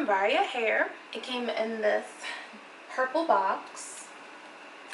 from VariaHair. It came in this purple box,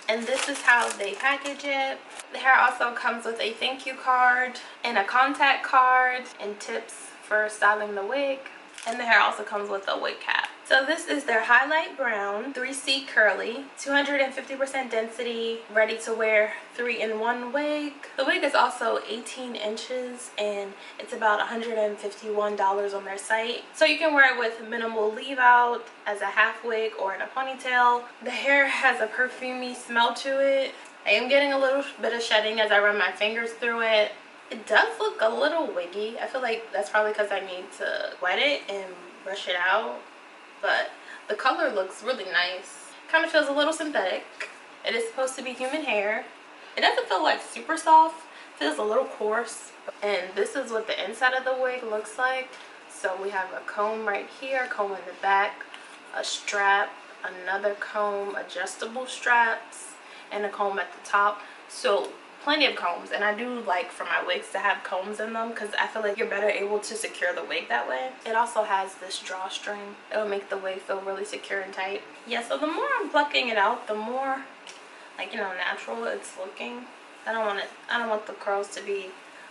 and this is how they package it. The hair also comes with a thank you card and a contact card and tips for styling the wig. And the hair also comes with a wig cap. So this is their highlight brown 3C curly, 250% density, ready to wear 3-in-1 wig. The wig is also 18 inches and it's about $151 on their site. So you can wear it with minimal leave out, as a half wig, or in a ponytail. The hair has a perfumey smell to it. I am getting a little bit of shedding as I run my fingers through it. It does look a little wiggy. I feel like that's probably because I need to wet it and brush it out. But the color looks really nice. Kind of feels a little synthetic. It is supposed to be human hair. It doesn't feel like super soft. It feels a little coarse. And this is what the inside of the wig looks like. So we have a comb right here, comb in the back, a strap, another comb, adjustable straps, and a comb at the top. So plenty of combs, and I do like for my wigs to have combs in them because I feel like you're better able to secure the wig that way. It also has this drawstring. It'll make the wig feel really secure and tight. Yeah, so the more I'm plucking it out, the more, like, you know, natural it's looking. I don't want the curls to be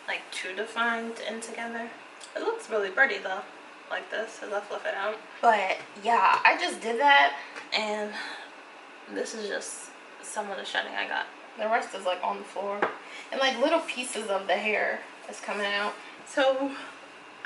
like too defined and together. It looks really pretty though, like this, as I fluff it out. But yeah, I just did that, and this is just some of the shedding I got. The rest is like on the floor, and like little pieces of the hair is coming out. So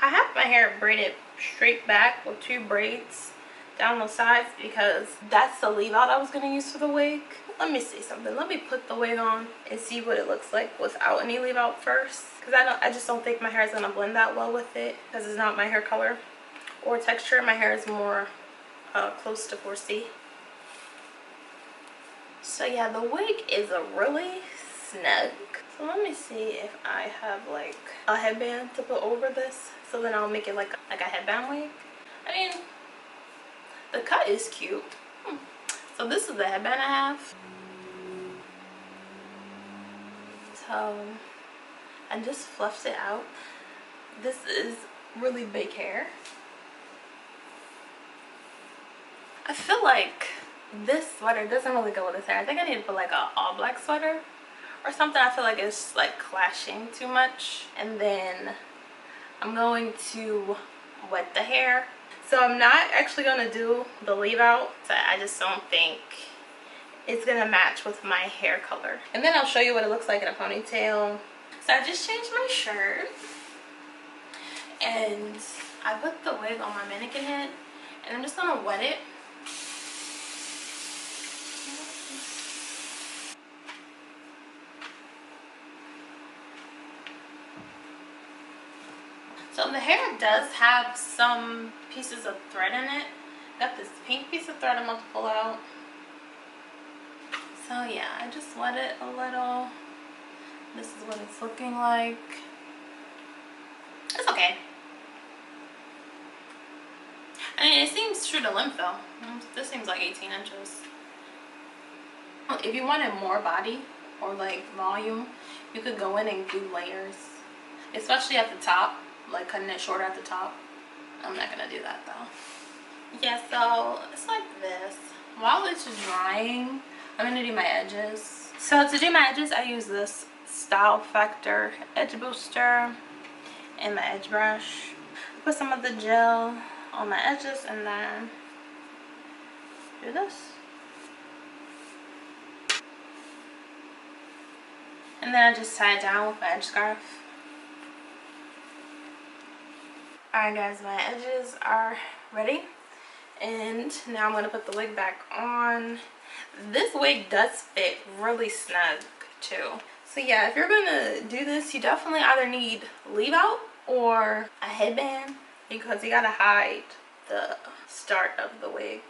I have my hair braided straight back with 2 braids down the sides because that's the leave out I was going to use for the wig. Let me see something. Let me put the wig on and see what it looks like without any leave out first, because I just don't think my hair is going to blend that well with it because it's not my hair color or texture. My hair is more close to 4C. So yeah, the wig is a really snug. So let me see if I have like a headband to put over this, so then I'll make it like a headband wig. I mean, the cut is cute. So this is the headband I have. So I just fluffed it out. This is really big hair. I feel like this sweater doesn't really go with this hair. I think I need to put like a all black sweater or something. I feel like it's like clashing too much. And then I'm going to wet the hair. So I'm not actually going to do the leave out. So I just don't think it's going to match with my hair color. And then I'll show you what it looks like in a ponytail. So I just changed my shirt. And I put the wig on my mannequin head. And I'm just going to wet it. So the hair does have some pieces of thread in it. Got this pink piece of thread I'm about to pull out. So yeah, I just wet it a little. This is what it's looking like. It's okay. I mean, it seems true to length though. This seems like 18 inches. If you wanted more body or like volume, you could go in and do layers, especially at the top. Like cutting it shorter at the top. I'm not gonna do that though. Yeah, so it's like this. While it's drying, I'm gonna do my edges. So to do my edges, I use this Style Factor edge booster and my edge brush. Put some of the gel on my edges and then do this. And then I just tie it down with my edge scarf. Alright guys, my edges are ready, and now I'm going to put the wig back on. This wig does fit really snug too. So yeah, if you're going to do this, you definitely either need leave out or a headband, because you got to hide the start of the wig.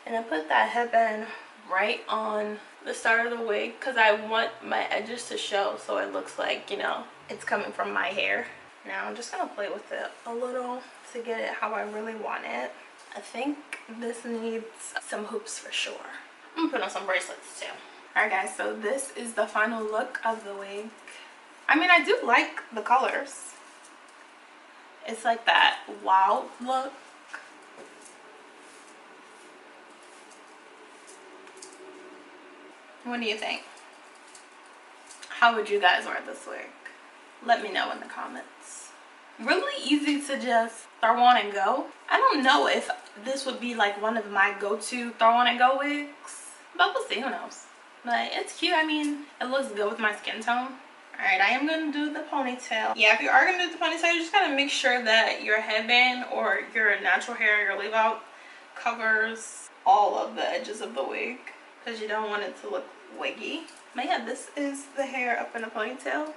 And I put that headband right on the start of the wig because I want my edges to show, so it looks like, you know, it's coming from my hair. Now I'm just going to play with it a little to get it how I really want it. I think this needs some hoops for sure. I'm going to put on some bracelets too. Alright guys, so this is the final look of the wig. I mean, I do like the colors. It's like that wild look. What do you think? How would you guys wear this wig? Let me know in the comments. Really easy to just throw on and go. I don't know if this would be like one of my go-to throw on and go wigs, but we'll see, who knows. But it's cute. I mean, it looks good with my skin tone. Alright, I am going to do the ponytail. Yeah, if you are going to do the ponytail, you just got to make sure that your headband or your natural hair, your leave out, covers all of the edges of the wig, because you don't want it to look wiggy. But yeah, this is the hair up in a ponytail.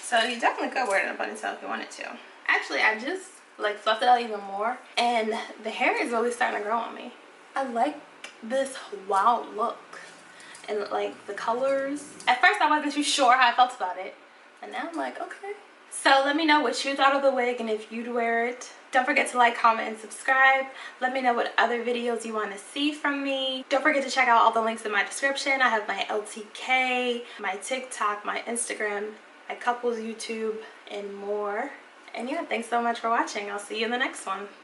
So you definitely could wear it in a ponytail if you wanted to. Actually, I just like fluffed it out even more, and the hair is really starting to grow on me. I like this wild look and like the colors. At first I wasn't too sure how I felt about it, and now I'm like, okay. So let me know what you thought of the wig and if you'd wear it. Don't forget to like, comment, and subscribe. Let me know what other videos you want to see from me. Don't forget to check out all the links in my description. I have my LTK, my TikTok, my Instagram, my couples YouTube, and more. And yeah, thanks so much for watching. I'll see you in the next one.